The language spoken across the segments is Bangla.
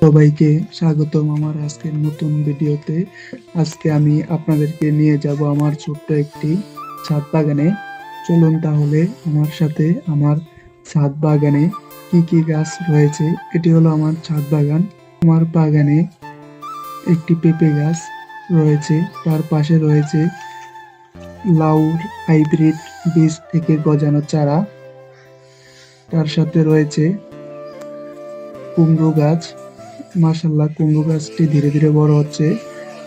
সবাইকে স্বাগতম আমার আজকের নতুন ভিডিওতে। আজকে আমি আপনাদেরকে নিয়ে যাব আমার ছোট্ট একটি ছাদ বাগানে। চলুন তাহলে আমার সাথে আমার ছাদ বাগানে কি কি গাছ রয়েছে। এটি হলো আমার ছাদ বাগান। আমার বাগানে একটি পেঁপে গাছ রয়েছে, তার পাশে রয়েছে লাউর হাইব্রিড বীজ থেকে গজানো চারা, তার সাথে রয়েছে কুমড়ো গাছ। মাশাআল্লাহ, কুমড়ো গাছটি ধীরে ধীরে বড় হচ্ছে।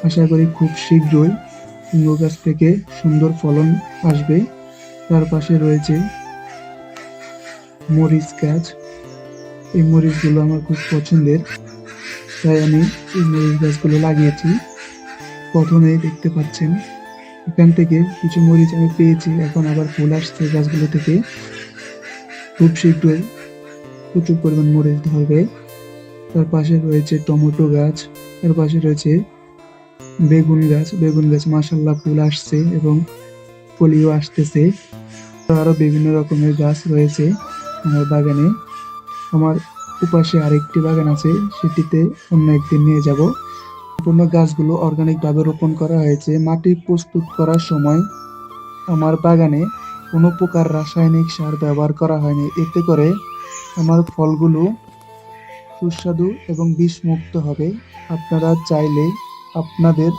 আশা করি খুব শীঘ্রই কুমড়ো গাছ থেকে সুন্দর ফলন আসবে। তার পাশে রয়েছে মরিচ গাছ। এই মরিচগুলো আমার খুব পছন্দের, তাই আমি এই মরিচ গাছগুলো লাগিয়েছি। প্রথমেই দেখতে পাচ্ছেন এখান থেকে কিছু মরিচ আমি পেয়েছি, এখন আবার ফুল আসছে গাছগুলো থেকে। খুব শীঘ্রই প্রচুর পরিমাণ মরিচ ধরবে। তার পাশে রয়েছে টমেটো গাছ, তার পাশে রয়েছে বেগুন গাছ মাশাআল্লাহ ফুল আসছে এবং ফলিও আসতেছে। আরো বিভিন্ন রকমের গাছ রয়েছে আমার বাগানে। আমার উপাশে আরেকটি বাগান আছে, সেটিতে অন্য একদিন নিয়ে যাব। সম্পূর্ণ গাছগুলো অর্গানিক ভাবে রোপণ করা হয়েছে। মাটি প্রস্তুত করার সময় আমার বাগানে কোনো প্রকার রাসায়নিক সার ব্যবহার করা হয়নি, এতে করে আমার ফলগুলো সুস্বাদু এবং বিষমুক্ত হবে। আপনারা চাইলে আপনাদের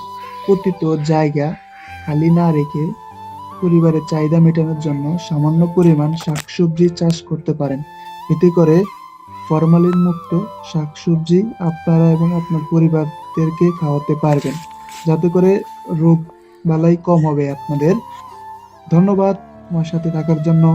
পতিত জায়গা খালি না রেখে পরিবারের চাহিদা মেটানোর জন্য সামান্য পরিমাণ শাকসবজি চাষ করতে পারেন। এতে করে ফরমালিন মুক্ত শাকসবজি আপনারা এবং আপনার পরিবারদেরকে খাওয়াতে পারবেন, যাতে করে রোগ বালাই কম হবে আপনাদের। ধন্যবাদ আমার সাথে থাকার জন্য।